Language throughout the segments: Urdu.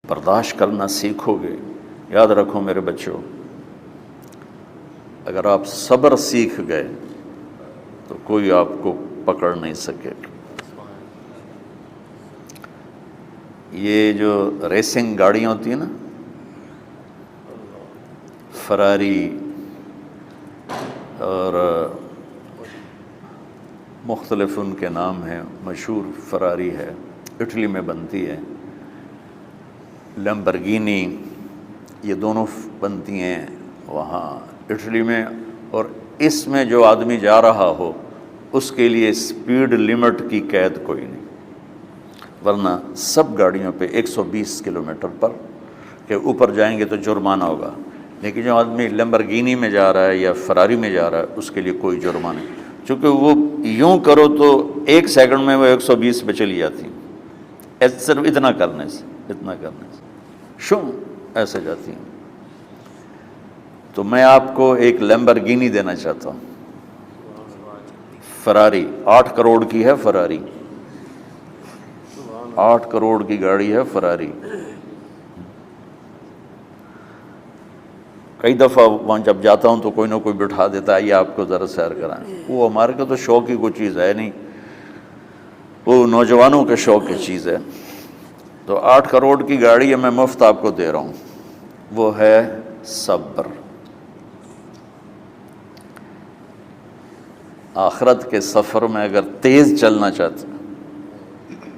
برداشت کرنا سیکھو گے. یاد رکھو میرے بچوں، اگر آپ صبر سیکھ گئے تو کوئی آپ کو پکڑ نہیں سکے گا. یہ جو ریسنگ گاڑیاں ہوتی ہیں نا، فراری اور مختلف ان کے نام ہیں، مشہور فراری ہے، اٹلی میں بنتی ہے. لیمبرگینی، یہ دونوں بنتی ہیں وہاں اٹلی میں. اور اس میں جو آدمی جا رہا ہو اس کے لیے سپیڈ لمٹ کی قید کوئی نہیں، ورنہ سب گاڑیوں پہ 120 کلومیٹر پر کہ اوپر جائیں گے تو جرمانہ ہوگا. لیکن جو آدمی لیمبرگینی میں جا رہا ہے یا فراری میں جا رہا ہے اس کے لیے کوئی جرمانہ نہیں، چونکہ وہ یوں کرو تو 1 سیکنڈ میں وہ 120 پہ چلی جاتی ہیں، صرف اتنا کرنے سے شو ایسے جاتی ہیں. تو میں آپ کو ایک لیمبرگینی دینا چاہتا ہوں، فراری 8 کروڑ کی ہے. فراری 8 کروڑ کی گاڑی ہے فراری. کئی دفعہ وہاں جب جاتا ہوں تو کوئی نہ کوئی بٹھا دیتا ہے، یہ آپ کو ذرا سیر کرائیں. وہ ہمارے کو تو شوق کی کوئی چیز ہے نہیں، وہ نوجوانوں کے شوق کی چیز ہے. تو 8 کروڑ کی گاڑی ہے، میں مفت آپ کو دے رہا ہوں، وہ ہے صبر. آخرت کے سفر میں اگر تیز چلنا چاہتے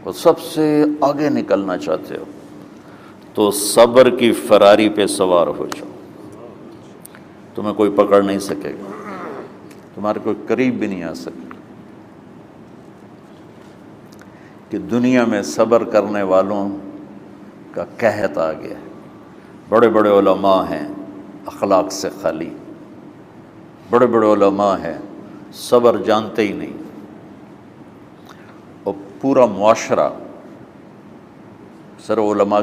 ہو، سب سے آگے نکلنا چاہتے ہو، تو صبر کی فراری پہ سوار ہو جاؤ. تمہیں کوئی پکڑ نہیں سکے گا، تمہارے کوئی قریب بھی نہیں آ سکے گا. کہ دنیا میں صبر کرنے والوں کا قحط آ گیا ہے. بڑے بڑے علماء ہیں اخلاق سے خالی، بڑے بڑے علماء ہیں صبر جانتے ہی نہیں. اور پورا معاشرہ سر علماء،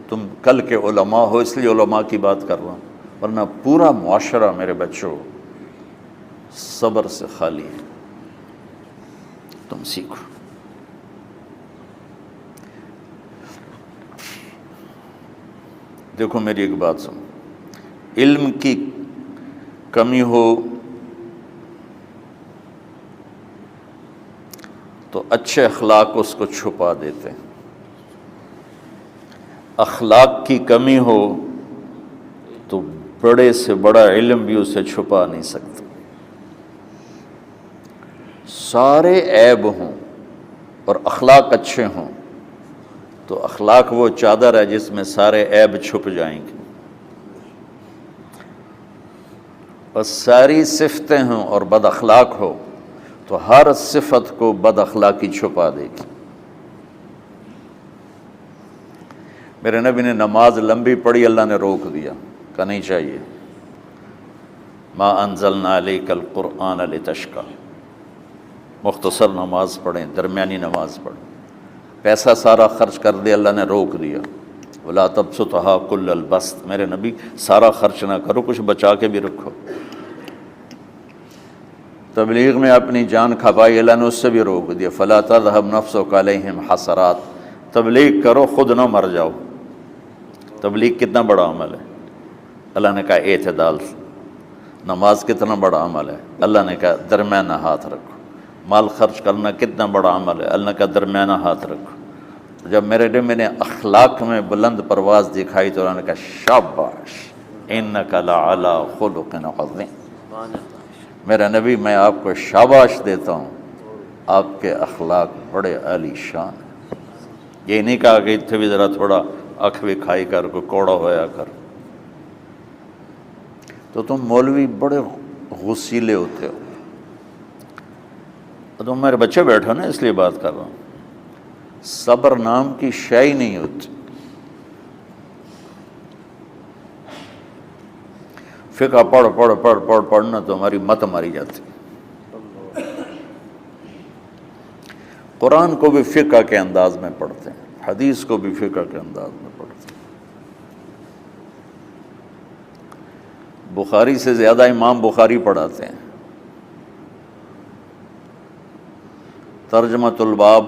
تم کل کے علماء ہو اس لیے علماء کی بات کر رہا ہوں، ورنہ پورا معاشرہ میرے بچوں صبر سے خالی ہے. تم سیکھو. دیکھو میری ایک بات سنو، علم کی کمی ہو تو اچھے اخلاق اس کو چھپا دیتے ہیں، اخلاق کی کمی ہو تو بڑے سے بڑا علم بھی اسے چھپا نہیں سکتا. سارے عیب ہوں اور اخلاق اچھے ہوں تو اخلاق وہ چادر ہے جس میں سارے عیب چھپ جائیں گے. اور ساری صفتیں ہوں اور بد اخلاق ہو تو ہر صفت کو بد اخلاقی چھپا دے گی. میرے نبی نے نماز لمبی پڑھی، اللہ نے روک دیا، کہا نہیں چاہیے. ما انزلنا علیک القرآن لتشقی، مختصر نماز پڑھیں، درمیانی نماز پڑھیں. پیسہ سارا خرچ کر دے، اللہ نے روک دیا. ولا تبسطھا کل البسط، میرے نبی سارا خرچ نہ کرو، کچھ بچا کے بھی رکھو. تبلیغ میں اپنی جان کھپائی، اللہ نے اس سے بھی روک دیا. فلا تذهب نفسک علیہم حسرات، تبلیغ کرو خود نہ مر جاؤ. تبلیغ کتنا بڑا عمل ہے، اللہ نے کہا اعتدال. نماز کتنا بڑا عمل ہے، اللہ نے کہا درمیانہ ہاتھ رکھو. مال خرچ کرنا کتنا بڑا عمل ہے، اللہ نے کہا درمیانہ ہاتھ رکھو. جب میرے نبی میں نے اخلاق میں بلند پرواز دکھائی تو اللہ نے کہا شاباش انک لعلی خلق عظیم. میرا نبی میں آپ کو شاباش دیتا ہوں، آپ کے اخلاق بڑے عالی شان ہیں. یہ نہیں کہا کہ اتنے بھی ذرا تھوڑا اکھ بھی کھائی کر، کوئی کوڑا ہویا کر. تو تم مولوی بڑے غسیلے ہوتے ہو. تم میرے بچے بیٹھو نا، اس لیے بات کر رہا ہوں. صبر نام کی شے ہی نہیں ہوتی. فقہ پڑھنا تو ہماری مت ماری جاتی. قرآن کو بھی فقہ کے انداز میں پڑھتے ہیں، حدیث کو بھی فقہ کے انداز میں پڑھتے ہیں. بخاری سے زیادہ امام بخاری پڑھاتے ہیں. ترجمۃ الباب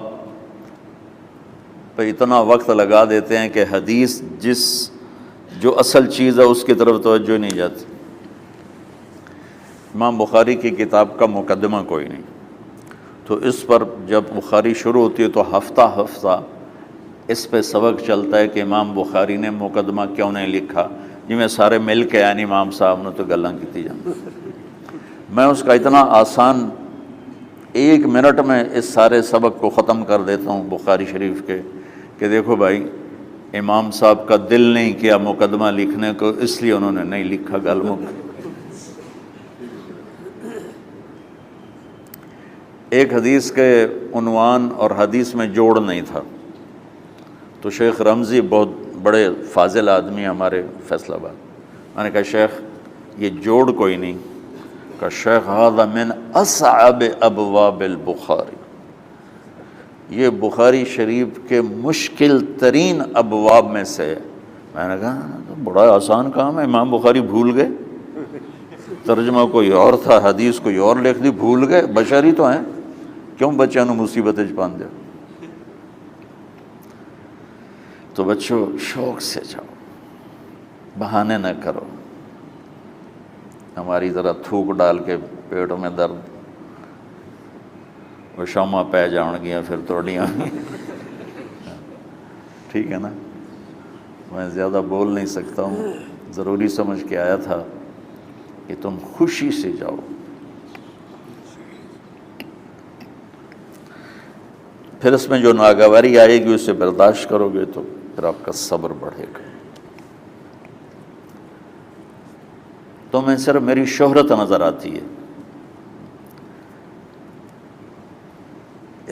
پہ اتنا وقت لگا دیتے ہیں کہ حدیث جو اصل چیز ہے اس کی طرف توجہ نہیں جاتی۔ امام بخاری کی کتاب کا مقدمہ کوئی نہیں، تو اس پر جب بخاری شروع ہوتی ہے تو ہفتہ ہفتہ اس پہ سبق چلتا ہے کہ امام بخاری نے مقدمہ کیوں نہیں لکھا، جی میں سارے مل کے یعنی امام صاحب نے تو گلاں کی جان۔ میں اس کا اتنا آسان 1 منٹ میں اس سارے سبق کو ختم کر دیتا ہوں بخاری شریف کے، کہ دیکھو بھائی امام صاحب کا دل نہیں کیا مقدمہ لکھنے کو، اس لیے انہوں نے نہیں لکھا، گل مک۔ ایک حدیث کے عنوان اور حدیث میں جوڑ نہیں تھا، تو شیخ رمزی بہت بڑے فاضل آدمی ہمارے فیصل آباد، میں نے کہا شیخ یہ جوڑ کوئی نہیں، کہا شیخ ھذا من اصعب ابواب البخاری، یہ بخاری شریف کے مشکل ترین ابواب میں سے۔ میں نے کہا تو بڑا آسان کام ہے، امام بخاری بھول گئے، ترجمہ کوئی اور تھا، حدیث کوئی اور لکھ دی، بھول گئے، بشر ہی تو ہیں، کیوں بچوں نے مصیبت پان دیا۔ تو بچوں شوق سے جاؤ، بہانے نہ کرو، ہماری ذرا تھوک ڈال کے پیٹوں میں درد، وہ شامہ پہ جاؤں گیا پھر توڑیاں، ٹھیک ہے نا۔ میں زیادہ بول نہیں سکتا ہوں، ضروری سمجھ کے آیا تھا کہ تم خوشی سے جاؤ۔ پھر اس میں جو ناگواری آئے گی اسے برداشت کرو گے تو پھر آپ کا صبر بڑھے گا۔ تو میں صرف میری شہرت نظر آتی ہے،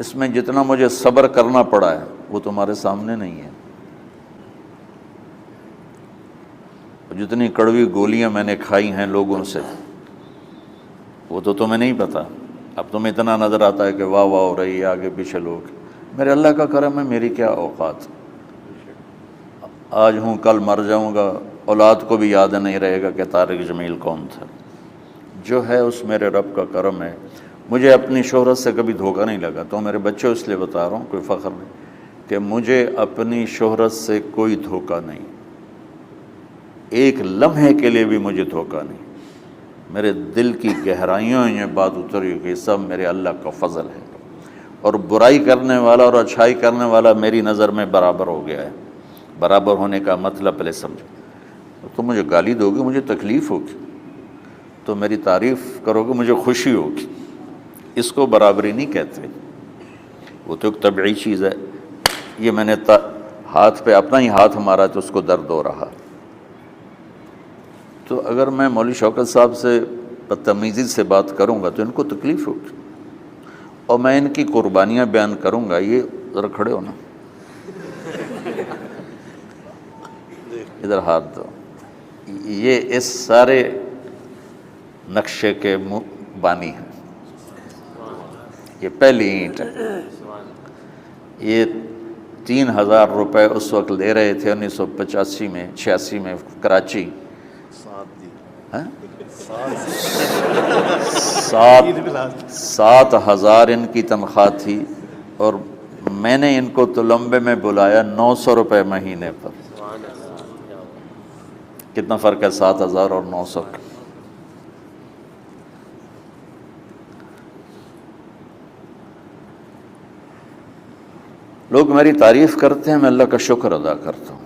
اس میں جتنا مجھے صبر کرنا پڑا ہے وہ تمہارے سامنے نہیں ہے، جتنی کڑوی گولیاں میں نے کھائی ہیں لوگوں سے وہ تو تمہیں نہیں پتا۔ اب تمہیں اتنا نظر آتا ہے کہ واہ واہ ہو رہی ہے آگے پیچھے لوگ، میرے اللہ کا کرم ہے، میری کیا اوقات، آج ہوں کل مر جاؤں گا، اولاد کو بھی یاد نہیں رہے گا کہ طارق جمیل کون تھا۔ جو ہے اس میرے رب کا کرم ہے، مجھے اپنی شہرت سے کبھی دھوکہ نہیں لگا۔ تو میرے بچوں اس لیے بتا رہا ہوں، کوئی فخر نہیں، کہ مجھے اپنی شہرت سے کوئی دھوکہ نہیں، ایک لمحے کے لیے بھی مجھے دھوکہ نہیں۔ میرے دل کی گہرائیوں یہ بات اتری کہ سب میرے اللہ کا فضل ہے، اور برائی کرنے والا اور اچھائی کرنے والا میری نظر میں برابر ہو گیا ہے۔ برابر ہونے کا مطلب پہلے سمجھو، تو مجھے گالی دو گے مجھے تکلیف ہوگی، تو میری تعریف کرو گے مجھے خوشی ہوگی، اس کو برابری نہیں کہتے، وہ تو ایک طبعی چیز ہے۔ یہ میں نے ہاتھ پہ اپنا ہی ہاتھ مارا تو اس کو درد ہو رہا، تو اگر میں مولوی شوکت صاحب سے بدتمیزی سے بات کروں گا تو ان کو تکلیف ہوگی، اور میں ان کی قربانیاں بیان کروں گا۔ یہ ذرا کھڑے ہونا، ادھر ہاتھ دو، یہ اس سارے نقشے کے بانی ہیں، یہ پہلی اینٹ ہے۔ یہ 3000 روپے اس وقت لے رہے تھے 1985 میں 86 میں کراچی، 7,000 ان کی تنخواہ تھی، اور میں نے ان کو تلمبے میں بلایا 900 روپے مہینے پر۔ کتنا فرق ہے 7,000 اور 900 کا؟ لوگ میری تعریف کرتے ہیں، میں اللہ کا شکر ادا کرتا ہوں،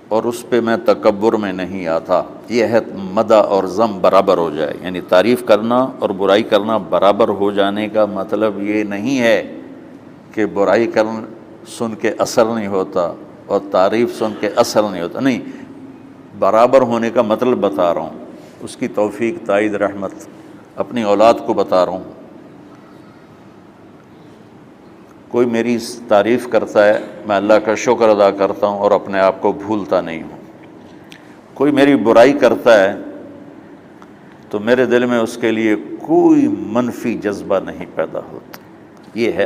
اور اس پہ میں تکبر میں نہیں آتا۔ یہ ہے مدح اور ذم برابر ہو جائے، یعنی تعریف کرنا اور برائی کرنا برابر ہو جانے کا مطلب یہ نہیں ہے کہ برائی سن کے اثر نہیں ہوتا اور تعریف سن کے اثر نہیں ہوتا، نہیں، برابر ہونے کا مطلب بتا رہا ہوں، اس کی توفیق، تائید، رحمت اپنی اولاد کو بتا رہا ہوں۔ کوئی میری تعریف کرتا ہے، میں اللہ کا شکر ادا کرتا ہوں اور اپنے آپ کو بھولتا نہیں ہوں۔ کوئی میری برائی کرتا ہے تو میرے دل میں اس کے لیے کوئی منفی جذبہ نہیں پیدا ہوتا۔ یہ ہے